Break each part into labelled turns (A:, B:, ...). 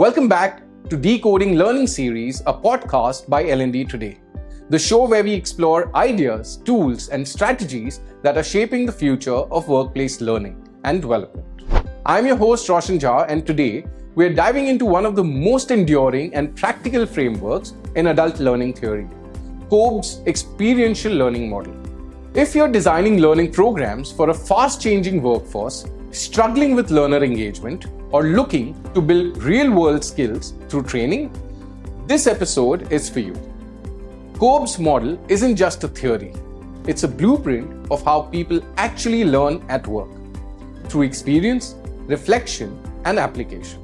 A: Welcome back to Decoding Learning Series, a podcast by L&D Today, the show where we explore ideas, tools, and strategies that are shaping the future of workplace learning and development. I'm your host Roshan Jha, and today we're diving into one of the most enduring and practical frameworks in adult learning theory, Kolb's experiential learning model. If you're designing learning programs for a fast-changing workforce, struggling with learner engagement, or looking to build real-world skills through training, this episode is for you. Kolb's model isn't just a theory, it's a blueprint of how people actually learn at work, through experience, reflection, and application.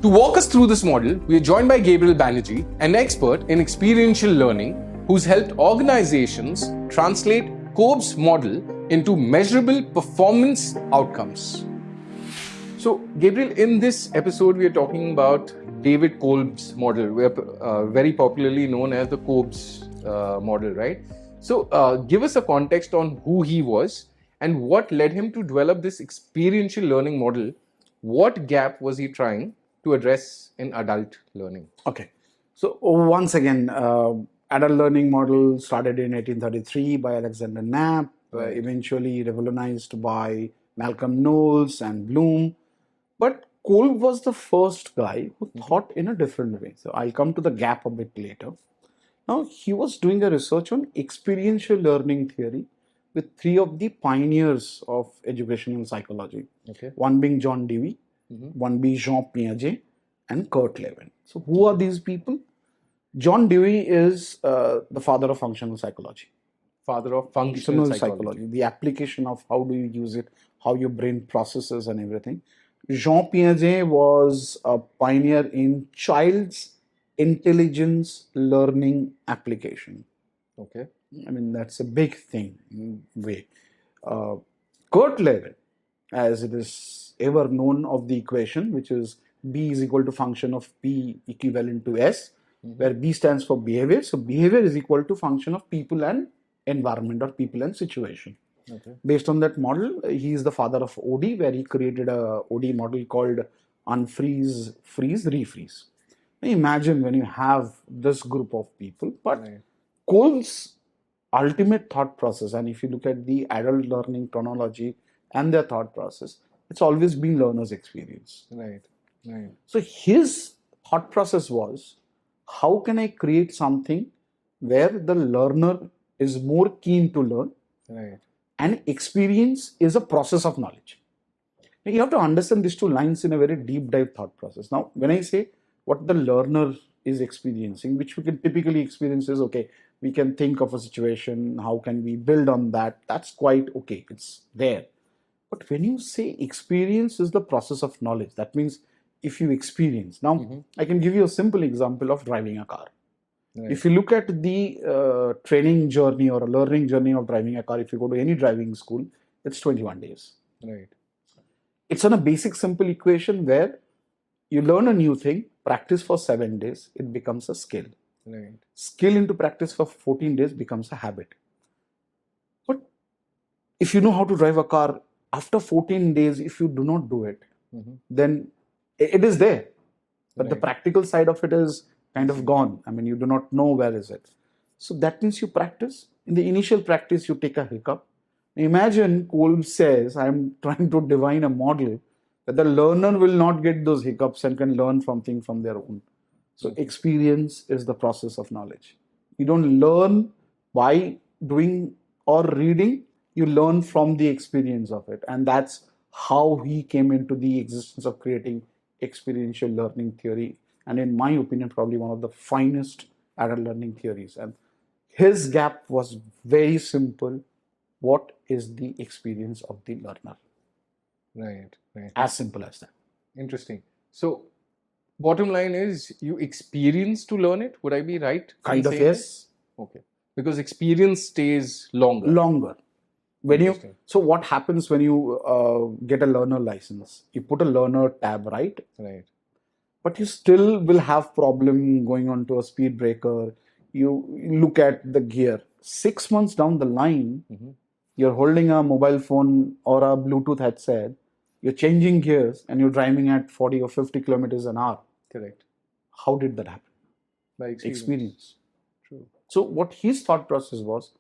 A: To walk us through this model, we are joined by Gabriel Banerjee, an expert in experiential learning who's helped organizations translate Kolb's model into measurable performance outcomes. So, Gabriel, in this episode, we are talking about David Kolb's model, very popularly known as the Kolb's model, right? So, give us a context on who he was and what led him to develop this experiential learning model. What gap was he trying to address in adult learning?
B: Okay. So, once again, adult learning model started in 1833 by Alexander Knapp, eventually revolutionized by Malcolm Knowles and Bloom. But Kolb was the first guy who thought in a different way. So I'll come to the gap a bit later. Now, he was doing a research on experiential learning theory with three of the pioneers of educational psychology.
A: Okay.
B: One being John Dewey, one being Jean Piaget, and Kurt Lewin. So who are these people? John Dewey is the father of functional psychology.
A: Father of functional psychology.
B: The application of how do you use it, how your brain processes and everything. Jean Piaget was a pioneer in child's intelligence learning application.
A: Okay.
B: I mean, that's a big thing in a way. Kurt Lewin, as it is ever known of the equation, which is B is equal to function of P equivalent to S, where B stands for behavior. So behavior is equal to function of people and environment or people and situation.
A: Okay.
B: Based on that model, he is the father of OD, where he created a OD model called unfreeze, freeze, refreeze. Now imagine when you have this group of people, but Kolb's ultimate thought process, and if you look at the adult learning chronology and their thought process, it's always been learner's experience.
A: Right.
B: So his thought process was, how can I create something where the learner is more keen to learn?
A: Right.
B: And experience is a process of knowledge. Now, you have to understand these two lines in a very deep dive thought process. Now, when I say what the learner is experiencing, which we can typically experience is, okay, we can think of a situation, how can we build on that? That's quite okay, it's there. But when you say experience is the process of knowledge, that means if you experience. Now, I can give you a simple example of driving a car. Right. If you look at the training journey or a learning journey of driving a car, if you go to any driving school, it's 21 days.
A: Right.
B: It's on a basic simple equation where you learn a new thing, practice for 7 days, it becomes a skill.
A: Right.
B: Skill into practice for 14 days becomes a habit. But if you know how to drive a car, after 14 days, if you do not do it, then it is there. But the practical side of it is kind of gone. I mean, you do not know where is it. So that means you practice. In the initial practice, you take a hiccup. Imagine Kolb says, I'm trying to define a model that the learner will not get those hiccups and can learn something from their own. So experience is the process of knowledge. You don't learn by doing or reading, you learn from the experience of it. And that's how he came into the existence of creating experiential learning theory. And in my opinion, probably one of the finest adult learning theories. And his gap was very simple. What is the experience of the learner?
A: Right.
B: As simple as that.
A: Interesting. So, bottom line is you experience to learn it. Would I be right?
B: Kind of, yes.
A: Okay. Because experience stays longer.
B: So what happens when you get a learner license? You put a learner tab, right?
A: Right.
B: But you still will have problem going on to a speed breaker. You look at the gear. 6 months down the line, you're holding a mobile phone or a Bluetooth headset, you're changing gears and you're driving at 40 or 50 kilometers an hour.
A: Correct.
B: How did that happen?
A: By
B: Experience.
A: True.
B: So what his thought process was,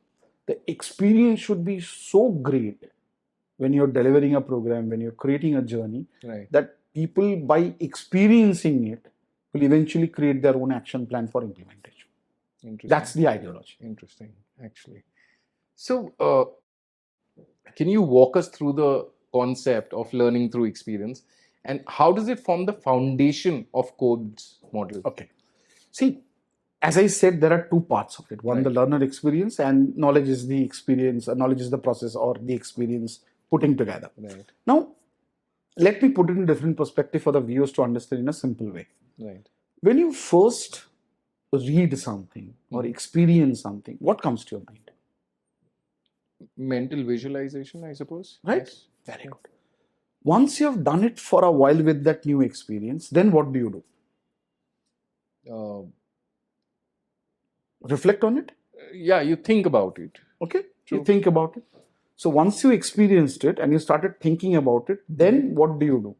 B: the experience should be so great when you're delivering a program, when you're creating a journey,
A: Right.
B: that people, by experiencing it, will eventually create their own action plan for implementation.
A: Interesting.
B: That's the ideology.
A: Interesting, actually. So, can you walk us through the concept of learning through experience, and how does it form the foundation of Kolb's model?
B: Okay. See, as I said, there are two parts of it. One,
A: Right.
B: the learner experience, and knowledge is the experience, knowledge is the process or the experience putting together.
A: Right.
B: Now, let me put it in a different perspective for the viewers to understand in a simple way.
A: Right.
B: When you first read something or experience something, what comes to your mind?
A: Mental visualization, I suppose.
B: Right?
A: Yes.
B: Very good. Once you have done it for a while with that new experience, then what do you do? Reflect on it?
A: Yeah, you think about it.
B: Okay?
A: True.
B: You think about it. So once you experienced it and you started thinking about it, then what do you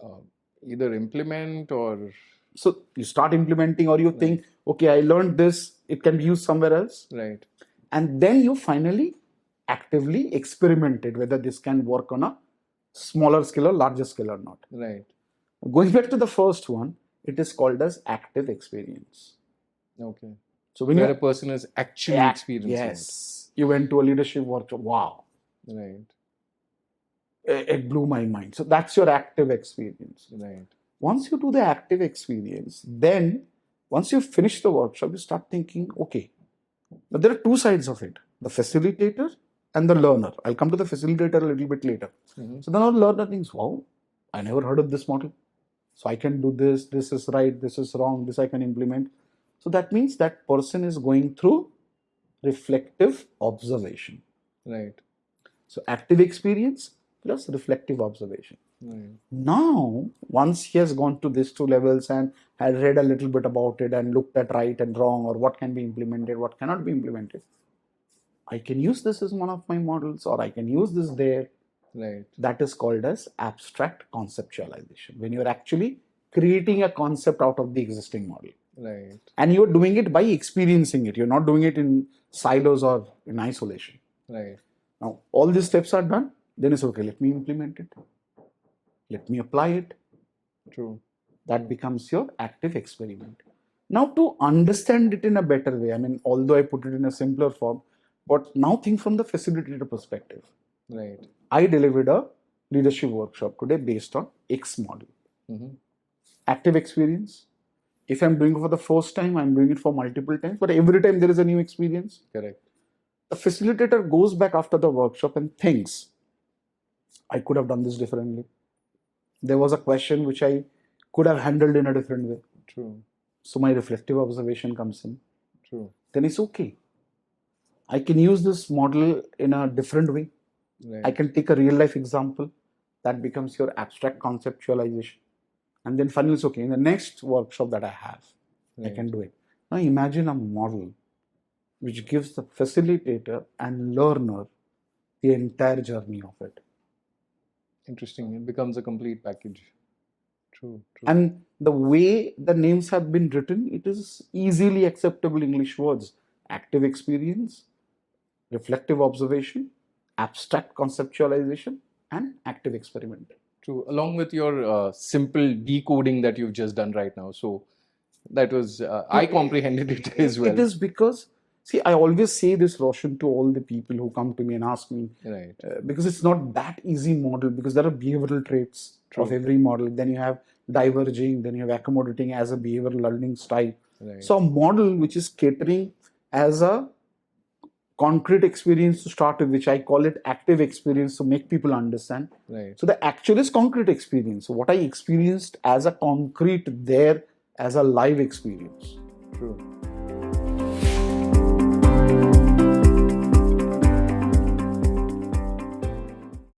B: do?
A: Either implement or...
B: So you start implementing, or you think, okay, I learned this, it can be used somewhere else.
A: Right.
B: And then you finally actively experimented whether this can work on a smaller scale or larger scale or not.
A: Right.
B: Going back to the first one, it is called as active experience.
A: Okay.
B: So when
A: Where
B: you
A: a person is actually experiencing
B: yes, you went to a leadership workshop. Wow,
A: it. Right.
B: it blew my mind. So that's your active experience.
A: Right.
B: Once you do the active experience, then once you finish the workshop, you start thinking, okay, now there are two sides of it: the facilitator and the learner. I'll come to the facilitator a little bit later. So then our learner thinks, wow, I never heard of this model. So I can do this, this is right, this is wrong, this I can implement. So that means that person is going through reflective observation.
A: Right.
B: So active experience plus reflective observation.
A: Right.
B: Now, once he has gone to these two levels and had read a little bit about it and looked at right and wrong, or what can be implemented, what cannot be implemented, I can use this as one of my models, or I can use this there.
A: Right.
B: That is called as abstract conceptualization, when you're actually creating a concept out of the existing model.
A: Right.
B: And you're doing it by experiencing it. You're not doing it in silos or in isolation.
A: Right.
B: Now, all these steps are done. Then it's okay, let me implement it. Let me apply it.
A: True.
B: That becomes your active experiment. Now, to understand it in a better way, I mean, although I put it in a simpler form, but now think from the facilitator perspective.
A: Right.
B: I delivered a leadership workshop today based on X model. Active experience. If I'm doing it for the first time, I'm doing it for multiple times, but every time there is a new experience.
A: Correct.
B: The facilitator goes back after the workshop and thinks, I could have done this differently. There was a question which I could have handled in a different way.
A: True.
B: So my reflective observation comes in.
A: True.
B: Then it's okay. I can use this model in a different way.
A: Right.
B: I can take a real life example. That becomes your abstract conceptualization. And then finally it's okay. In the next workshop that I have, I can do it. Now imagine a model which gives the facilitator and learner the entire journey of it.
A: Interesting. It becomes a complete package. True. True.
B: And the way the names have been written, it is easily acceptable English words. Active experience, reflective observation, abstract conceptualization, and active experiment.
A: True. Along with your simple decoding that you've just done right now. So that was, I comprehended it as well.
B: It is because, see, I always say this, Roshan, to all the people who come to me and ask me,
A: Right.
B: Because it's not that easy model, because there are behavioral traits of every model. Then you have diverging, then you have accommodating as a behavioral learning style.
A: Right.
B: So a model which is catering as a concrete experience to start with, which I call it active experience to make people understand.
A: Right.
B: So the actual is concrete experience. So what I experienced as a concrete there as a live experience.
A: True.